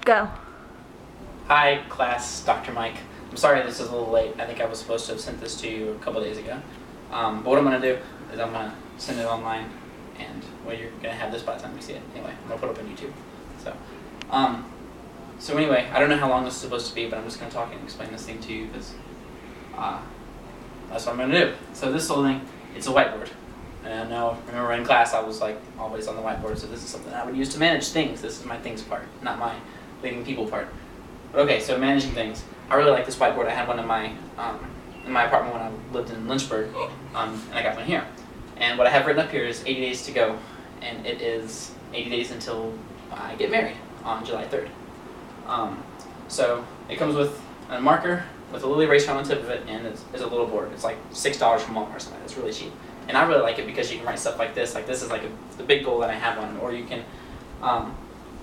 Go. Hi, class, Dr. Mike. I'm sorry this is a little late. I think I was supposed to have sent this to you a couple days ago. But what I'm going to do is I'm going to send it online, and well, you're going to have this by the time you see it. Anyway, I'm going to put it up on YouTube. So anyway, I don't know how long this is supposed to be, but I'm just going to talk and explain this thing to you because that's what I'm going to do. So this little thing, it's a whiteboard. And now, remember in class I was like always on the whiteboard, so this is something I would use to manage things. This is my things part, not my leading people part. But okay, so managing things. I really like this whiteboard. I had one in my apartment when I lived in Lynchburg, and I got one here. And what I have written up here is 80 days to go, and it is 80 days until I get married on July 3rd. So it comes with a marker with a little eraser on the tip of it, and it's a little board. It's like $6 from Walmart or something. It's really cheap. And I really like it because you can write stuff like this. Like this is like the big goal that I have on it. Or you can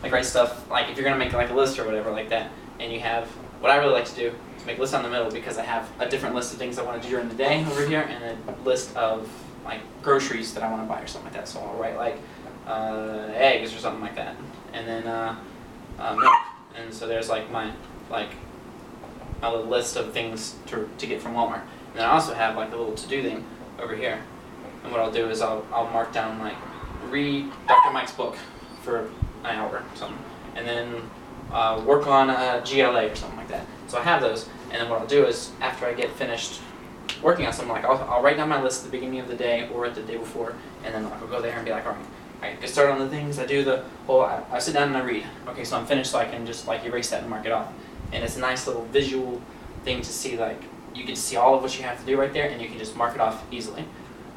like write stuff like if you're gonna make like a list or whatever like that. And you have what I really like to do is make a list on the middle because I have a different list of things I want to do during the day over here and a list of like groceries that I want to buy or something like that. So I'll write like eggs or something like that, and then milk. And so there's like my little list of things to get from Walmart. And then I also have like a little to-do thing over here. And what I'll do is I'll mark down like read Dr. Mike's book for an hour or something, and then work on a GLA or something like that. So I have those, and then what I'll do is after I get finished working on something, like I'll write down my list at the beginning of the day or at the day before, and then I'll go there and be like, all right, get started on the things. I do the whole. I sit down and I read. Okay, so I'm finished, so I can just like erase that and mark it off. And it's a nice little visual thing to see. Like you can see all of what you have to do right there, and you can just mark it off easily.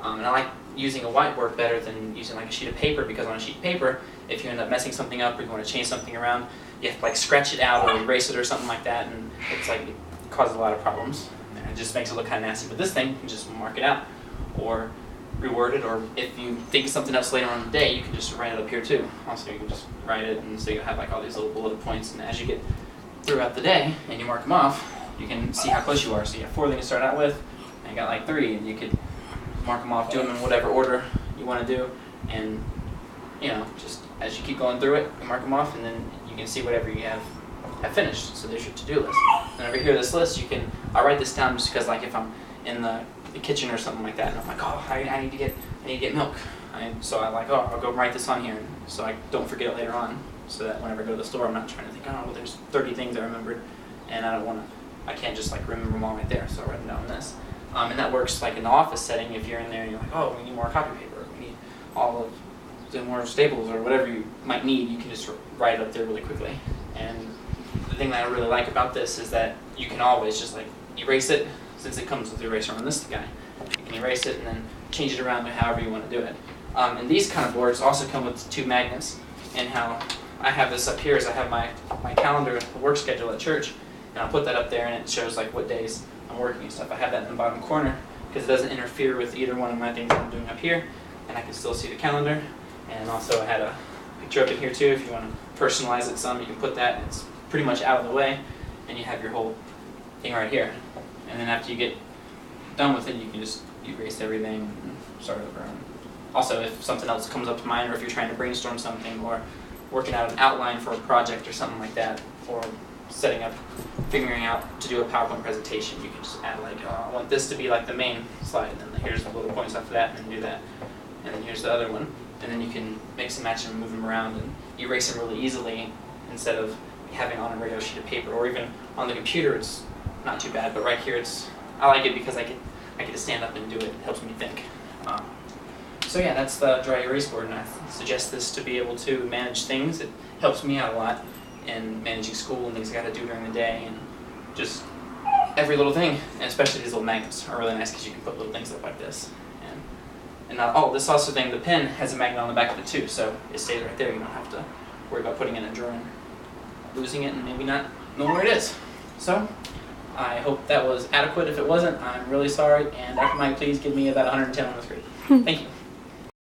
And I like using a whiteboard better than using like a sheet of paper, because on a sheet of paper, if you end up messing something up or you want to change something around, you have to like scratch it out or erase it or something like that, and it's like it causes a lot of problems. And it just makes it look kind of nasty. But this thing, you can just mark it out or reword it, or if you think of something else later on in the day, you can just write it up here too. Also, you can just write it, and so you have like all these little bullet points, and as you get throughout the day and you mark them off, you can see how close you are. So you have 4 things to start out with, and you got like 3, and you could mark them off, do them in whatever order you want to do, and you know, just as you keep going through it, you mark them off, and then you can see whatever you have finished. So there's your to-do list. And over here, this list, I write this down just because like if I'm in the kitchen or something like that, and I'm like, oh, I need to get milk. So I like, oh, I'll go write this on here, so I don't forget it later on. So that whenever I go to the store, I'm not trying to think, oh, well, there's 30 things I remembered, and I can't just like remember them all right there. So I write them down on this. And that works like in the office setting. If you're in there and you're like, oh, we need more copy paper, we need all of the more staples or whatever you might need, you can just write it up there really quickly. And the thing that I really like about this is that you can always just like erase it, since it comes with the eraser on this guy. You can erase it and then change it around to however you want to do it. And these kind of boards also come with 2 magnets. And how I have this up here is I have my calendar, the work schedule at church, and I'll put that up there, and it shows like what days I'm working and stuff. I have that in the bottom corner because it doesn't interfere with either one of my things that I'm doing up here, and I can still see the calendar. And also I had a picture up in here too. If you want to personalize it some, you can put that, and it's pretty much out of the way, and you have your whole thing right here. And then after you get done with it, you can just erase everything and start over. And also, if something else comes up to mind, or if you're trying to brainstorm something, or working out an outline for a project or something like that, or figuring out to do a PowerPoint presentation, you can just add like, oh, I want this to be like the main slide, and then here's the little points after that, and then do that, and then here's the other one, and then you can mix and match and move them around and erase them really easily instead of having on a regular sheet of paper, or even on the computer. It's not too bad, but right here I like it because I get to stand up and do it. It helps me think. So yeah, that's the dry erase board, and I suggest this to be able to manage things. It helps me out a lot in managing school and things I got to do during the day, and just every little thing. And especially these little magnets are really nice because you can put little things up like this. And this also thing, the pen has a magnet on the back of it too, so it stays right there. You don't have to worry about putting it in a drawer and losing it and maybe not know where it is. So I hope that was adequate. If it wasn't, I'm really sorry. And Dr. Mike, please give me about 110 on the screen. Thank you.